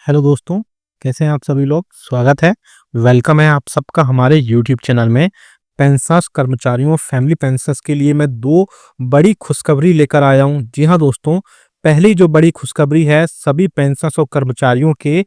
Hello दोस्तों, कैसे हैं आप सभी लोग? स्वागत है, वेलकम है आप सबका हमारे यूट्यूब चैनल में। पेंशनर्स कर्मचारियों फैमिली पेंशनर्स के लिए मैं 2 बड़ी खुशखबरी लेकर आया हूँ। जी हाँ दोस्तों, पहली जो बड़ी खुशखबरी है सभी पेंशनर्स और कर्मचारियों के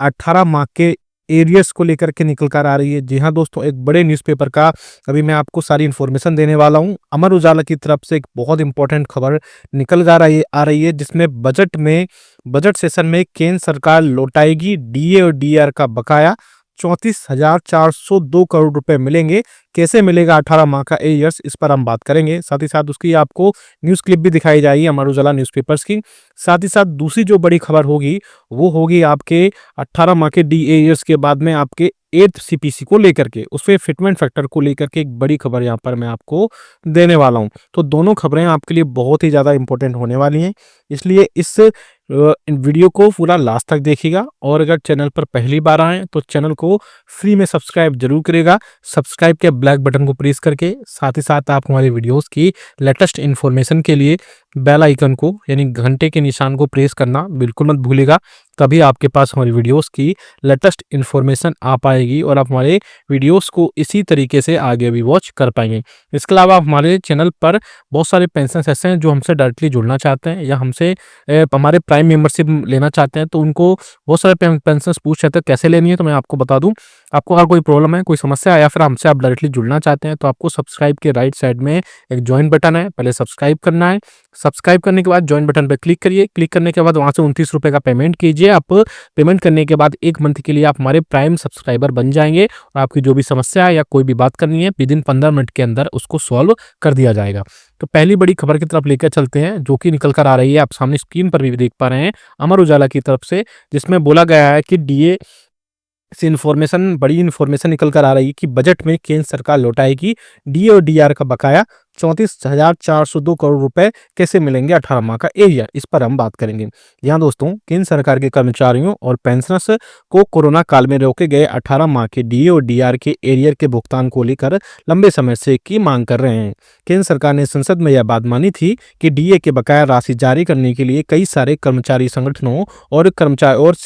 18 माह के एरियर्स को लेकर के निकल कर आ रही है। जी हाँ दोस्तों, एक बड़े न्यूज़पेपर का अभी मैं आपको सारी इन्फॉर्मेशन देने वाला हूँ। अमर उजाला की तरफ से एक बहुत इंपॉर्टेंट खबर निकल कर आ रही है जिसमें बजट सेशन में केंद्र सरकार लौटाएगी डीए और डीआर का बकाया। 34,402 करोड़ रुपए मिलेंगे। कैसे मिलेगा 18 माह का एरियर्स, इस पर हम बात करेंगे। साथ ही साथ उसकी आपको न्यूज़ क्लिप भी दिखाई जाएगी अमर उजाला न्यूज़पेपर्स की। साथ ही साथ दूसरी जो बड़ी खबर होगी वो होगी आपके 18 माह के डी एरियर्स के बाद में आपके 8th सीपीसी को लेकर के, उसपे फिटमेंट फैक्टर को लेकर के एक बड़ी खबर यहाँ पर मैं आपको देने वाला हूँ। तो दोनों खबरें आपके लिए बहुत ही ज़्यादा इंपॉर्टेंट होने वाली हैं, इसलिए इस वीडियो को पूरा लास्ट तक देखिएगा। और अगर चैनल पर पहली बार आए तो चैनल को फ्री में सब्सक्राइब जरूर करेगा। सब्सक्राइब के ब्लैक बटन को प्रेस करके साथ ही साथ आप हमारे वीडियोस की लेटेस्ट इन्फॉर्मेशन के लिए बेल आइकन को यानी घंटे के निशान को प्रेस करना बिल्कुल मत भूलिएगा। तभी आपके पास हमारी वीडियोस की लेटेस्ट इन्फॉर्मेशन आ पाएगी और आप हमारे वीडियोस को इसी तरीके से आगे भी वॉच कर पाएंगे। इसके अलावा हमारे चैनल पर बहुत सारे पेंशनर्स ऐसे हैं जो हमसे डायरेक्टली जुड़ना चाहते हैं या हमसे हमारे प्राइम मेंबरशिप लेना चाहते हैं, तो उनको बहुत सारे पेंशनर्स पूछ रहे थे कैसे लेनी है। तो मैं आपको बता दूं, आपको अगर कोई प्रॉब्लम है, कोई समस्या है या फिर हमसे आप डायरेक्टली जुड़ना चाहते हैं तो आपको सब्सक्राइब के राइट साइड में एक ज्वाइन बटन है, पहले सब्सक्राइब करना है। सब्सक्राइब करने के बाद ज्वाइन बटन पर क्लिक करिए। क्लिक करने के बाद वहां से 29 रुपए का पेमेंट कीजिए। आप पेमेंट करने के बाद 1 मंथ के लिए आप हमारे प्राइम सब्सक्राइबर बन जाएंगे और आपकी जो भी समस्या है या कोई भी बात करनी है विद इन 15 मिनट के अंदर उसको सॉल्व कर दिया जाएगा। तो पहली बड़ी खबर की तरफ लेकर चलते हैं जो कि निकल कर आ रही है, आप सामने स्क्रीन पर भी देख पा रहे हैं अमर उजाला की तरफ से, जिसमें बोला गया है कि डीए से बड़ी इन्फॉर्मेशन निकल कर आ रही है कि बजट में केंद्र सरकार लौटाएगी डी और डीआर का बकाया। 34,402 करोड़ रुपए कैसे मिलेंगे 18 माह का एरिया, इस पर हम बात करेंगे। यहाँ दोस्तों, केंद्र सरकार के कर्मचारियों और पेंशनर्स को कोरोना काल में रोके गए 18 माह के डीए और डीआर के एरियर के भुगतान को लेकर लंबे समय से की मांग कर रहे हैं। केंद्र सरकार ने संसद में यह बात मानी थी कि डीए के बकाया राशि जारी करने के लिए कई सारे कर्मचारी संगठनों और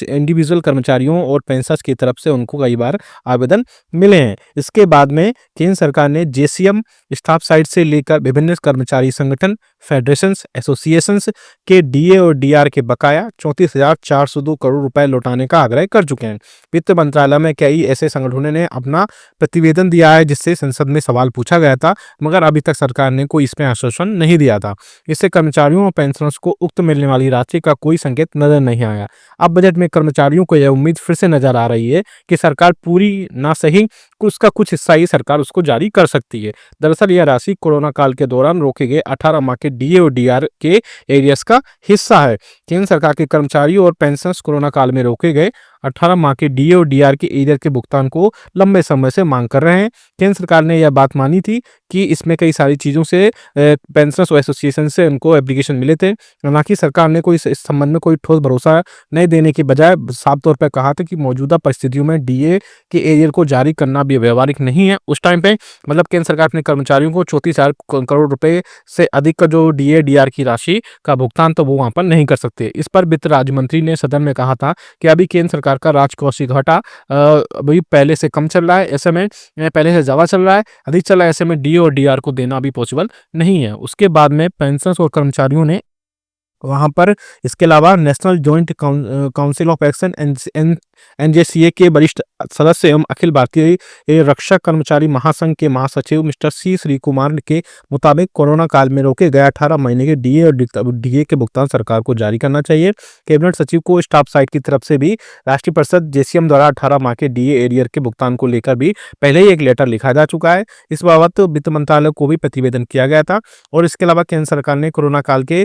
इंडिविजुअल कर्मचारियों और पेंशनर्स की तरफ से उनको कई बार आवेदन मिले हैं। इसके बाद में केंद्र सरकार ने जेसीएम स्टाफ साइड से लेकर विभिन्न कर्मचारी संगठन, फेडरेशंस, एसोसिएशंस के डीए और डीआर के बकाया 34,402 करोड़ रुपए लौटाने का आग्रह कर चुके हैं। वित्त मंत्रालय में कई ऐसे संगठनों ने अपना प्रतिवेदन दिया है जिससे संसद में सवाल पूछा गया था, मगर अभी तक सरकार ने कोई इसमें आश्वासन नहीं दिया था। इससे कर्मचारियों और पेंशनर्स को उक्त मिलने वाली राशि का कोई संकेत नजर नहीं आया। अब बजट में कर्मचारियों को यह उम्मीद फिर से नजर आ रही है कि सरकार पूरी ना सही उसका कुछ हिस्सा ही सरकार उसको जारी कर सकती है। दरअसल यह राशि कोरोना काल के दौरान रोके गए 18 माह के डीए और डीआर के एरियर्स का हिस्सा है। केंद्र सरकार के कर्मचारियों और पेंशनर्स कोरोना काल में रोके गए 18 माह के डीए और डीआर के एरियर के भुगतान को लंबे समय से मांग कर रहे हैं। केंद्र सरकार ने यह बात मानी थी कि इसमें कई सारी चीज़ों से पेंशनर्स और एसोसिएशन से उनको एप्लीकेशन मिले थे, हालांकि सरकार ने कोई इस संबंध में कोई ठोस भरोसा नहीं देने के बजाय साफ तौर पर कहा था कि मौजूदा परिस्थितियों में डीए के एरियर को जारी करना भी व्यवहारिक नहीं है। उस टाइम पे मतलब केंद्र सरकार अपने कर्मचारियों को 34,000 करोड़ रुपए से अधिक का जो डीए डीआर की राशि का भुगतान तो वो वहां पर नहीं कर सकते। इस पर वित्त राज्य मंत्री ने सदन में कहा था कि अभी केंद्र सरकार का राजकोषीय घाटा अभी पहले से कम चल रहा है, ऐसे में पहले से ज्यादा चल रहा है, अधिक चल रहा है, ऐसे में डीए और डीआर को देना भी पॉसिबल नहीं है। उसके बाद में पेंशनर्स और कर्मचारियों ने वहां पर इसके अलावा national joint council of action NJCA के वरिष्ठ सदस्य एवं अखिल भारतीय रक्षा कर्मचारी महासंघ के महासचिव मिस्टर सी श्री कुमार के मुताबिक कोरोना काल में रोके गए 18 महीने के डीए और डीए के भुगतान सरकार को जारी करना चाहिए। कैबिनेट सचिव को स्टाफ साइड की तरफ से भी राष्ट्रीय परिषद जेसीएम द्वारा 18 माह के डीए एरियर के भुगतान को लेकर भी पहले ही एक लेटर लिखा जा चुका है। इस बाबत वित्त मंत्रालय को भी प्रतिवेदन किया गया था। और इसके अलावा केंद्र सरकार ने कोरोना काल के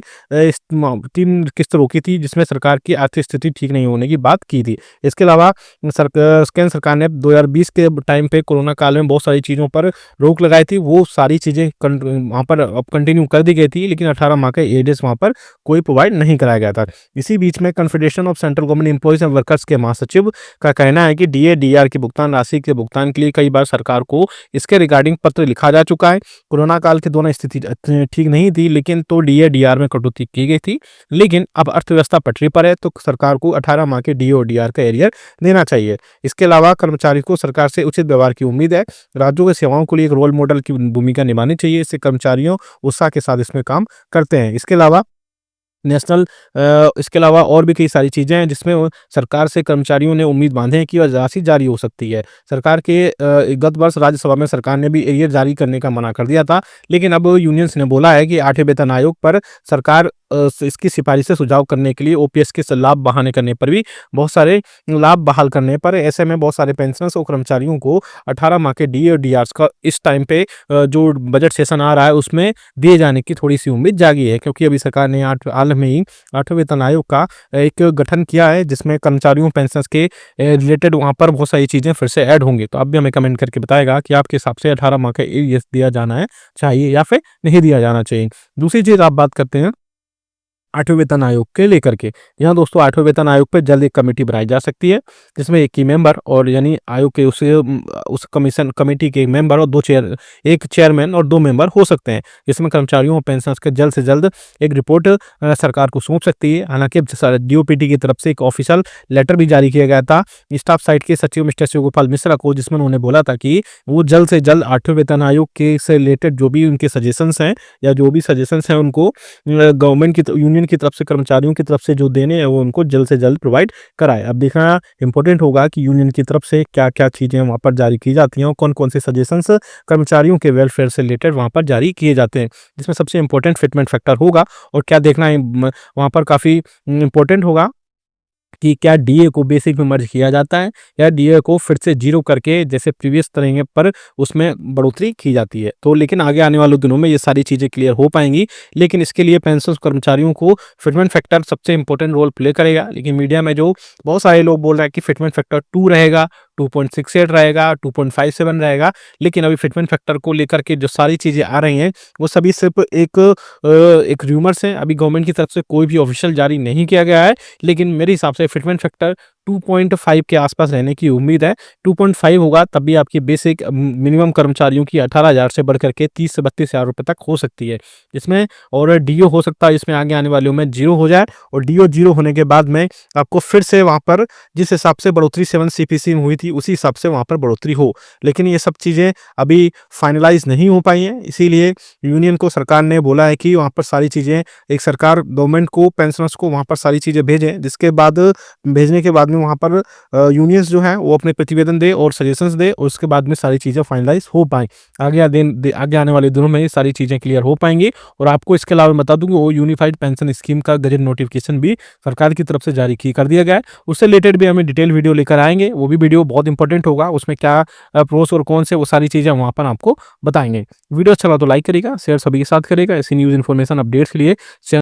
3 किस्त रोकी थी जिसमें सरकार की आर्थिक स्थिति ठीक नहीं होने की बात की थी। इसके इसके अलावा केंद्र सरकार ने 2020 के टाइम पे कोरोना काल में बहुत सारी चीज़ों पर रोक लगाई थी। वो सारी चीज़ें वहाँ पर अब कंटिन्यू कर दी गई थी, लेकिन 18 माह का एरियर्स वहाँ पर कोई प्रोवाइड नहीं कराया गया था। इसी बीच में confederation of central government employees and workers के महासचिव का कहना है कि डीए डीआर की भुगतान राशि के भुगतान के लिए कई बार सरकार को इसके रिगार्डिंग पत्र लिखा जा चुका है। कोरोना काल के दौरान स्थिति ठीक नहीं थी, लेकिन तो डीए डीआर में कटौती की गई थी, लेकिन अब अर्थव्यवस्था पटरी पर है तो सरकार को 18 माह के डीए और डीआर का एरियर देना चाहिए। इसके अलावा कर्मचारी को सरकार से उचित व्यवहार की उम्मीद है। राज्यों की सेवाओं के लिए एक रोल मॉडल की भूमिका निभानी चाहिए। इससे कर्मचारियों उत्साह के साथ इसमें काम करते हैं। इसके अलावा इसके अलावा और भी कई सारी चीज़ें हैं जिसमें सरकार से कर्मचारियों ने उम्मीद बांधे हैं कि वह राशि जारी हो सकती है। सरकार के गत वर्ष राज्यसभा में सरकार ने भी एरियर जारी करने का मना कर दिया था, लेकिन अब यूनियंस ने बोला है कि 8वें वेतन आयोग पर सरकार इसकी सिफारिशें सुझाव करने के लिए ओपीएस के लाभ बहाने करने पर भी बहुत सारे लाभ बहाल करने पर ऐसे में बहुत सारे पेंशनर्स और कर्मचारियों को 18 माह के डीए और डीआर्स का इस टाइम पे जो बजट सेशन आ रहा है उसमें दिए जाने की थोड़ी सी उम्मीद जागी है, क्योंकि अभी सरकार ने हाल में ही 8वें वेतन आयोग का एक गठन किया है जिसमें कर्मचारियों पेंशनर्स के रिलेटेड वहाँ पर बहुत सारी चीज़ें फिर से ऐड होंगी। तो आप भी हमें कमेंट करके बताएगा कि आपके हिसाब से 18 माह का एरियर्स दिया जाना है चाहिए या फिर नहीं दिया जाना चाहिए। दूसरी चीज़ आप बात करते हैं 8वें वेतन आयोग के लेकर के। यहाँ दोस्तों 8वें वेतन आयोग पे जल्द एक कमेटी बनाई जा सकती है जिसमें एक ही मेंबर और यानी आयोग के उस कमेटी के मेंबर और एक चेयरमैन और 2 मेंबर हो सकते हैं, जिसमें कर्मचारियों और पेंशनर्स के जल्द से जल्द एक रिपोर्ट सरकार को सौंप सकती है। हालांकि डीओपीटी की तरफ से एक ऑफिशियल लेटर भी जारी किया गया था स्टाफ साइट के सचिव मिस्टर शिवगोपाल मिश्रा को, जिसमें उन्होंने बोला था कि वो जल्द से जल्द 8वें वेतन आयोग के से रिलेटेड जो भी उनके सजेशंस हैं या जो भी सजेशंस हैं उनको गवर्नमेंट की यूनियन की तरफ से कर्मचारियों की तरफ से जो देने हैं वो उनको जल्द से जल्द प्रोवाइड कराए। अब देखना इंपॉर्टेंट होगा कि यूनियन की तरफ से क्या क्या चीज़ें वहाँ पर जारी की जाती हैं और कौन कौन से सजेशंस कर्मचारियों के वेलफेयर से रिलेटेड वहाँ पर जारी किए जाते हैं, जिसमें सबसे इंपॉर्टेंट फिटमेंट फैक्टर होगा। और क्या देखना है वहाँ पर काफ़ी इंपॉर्टेंट होगा कि क्या डीए को बेसिक में मर्ज किया जाता है या डीए को फिर से जीरो करके जैसे प्रीवियस तरह पर उसमें बढ़ोतरी की जाती है। तो लेकिन आगे आने वाले दिनों में ये सारी चीज़ें क्लियर हो पाएंगी, लेकिन इसके लिए पेंशन कर्मचारियों को फिटमेंट फैक्टर सबसे इंपॉर्टेंट रोल प्ले करेगा। लेकिन मीडिया में जो बहुत सारे लोग बोल रहे हैं कि फिटमेंट फैक्टर 2 रहेगा, 2.68 रहेगा, 2.57 रहेगा, लेकिन अभी फिटमेंट फैक्टर को लेकर के जो सारी चीज़ें आ रही हैं वो सभी सिर्फ एक रूमर्स हैं। अभी गवर्नमेंट की तरफ से कोई भी ऑफिशियल जारी नहीं किया गया है, लेकिन मेरे हिसाब से फिटमेंट फैक्टर 2.5 के आसपास रहने की उम्मीद है। 2.5 होगा तब भी आपकी बेसिक मिनिमम कर्मचारियों की 18,000 से बढ़ करके 30 से 32,000 रुपये तक हो सकती है, जिसमें और डीओ हो सकता है इसमें आगे आने वाले में जीरो हो जाए और डीओ जीरो होने के बाद में आपको फिर से वहाँ पर जिस हिसाब से बढ़ोतरी 7 सीपीसी में हुई थी उसी हिसाब से वहाँ पर बढ़ोतरी हो। लेकिन ये सब चीज़ें अभी फाइनलाइज नहीं हो पाई हैं, इसीलिए यूनियन को सरकार ने बोला है कि वहाँ पर सारी चीज़ें एक सरकार गवर्नमेंट को पेंशनर्स को वहाँ पर सारी चीज़ें भेजें, जिसके बाद भेजने के बाद में वहाँ पर यूनियंस जो है वो अपने प्रतिवेदन दे और सजेशंस दे और उसके बाद में सारी चीज़ें फाइनलाइज हो पाएँ। आगे आने वाले दिनों में ये सारी चीज़ें क्लियर हो पाएंगी। और आपको इसके अलावा बता दूँ कि वो यूनिफाइड पेंशन स्कीम का गजट नोटिफिकेशन भी सरकार की तरफ से जारी कर दिया गया है। उससे रिलेटेड भी हमें डिटेल वीडियो लेकर आएंगे, वो भी वीडियो बहुत इंपॉर्टेंट होगा। उसमें क्या प्रोस और कौन से वो सारी चीज़ें वहाँ पर आपको बताएंगे। वीडियो अच्छा लगा तो लाइक करेगा, शेयर सभी के साथ करेगा। ऐसी न्यूज़ इन्फॉर्मेशन अपडेट्स के लिए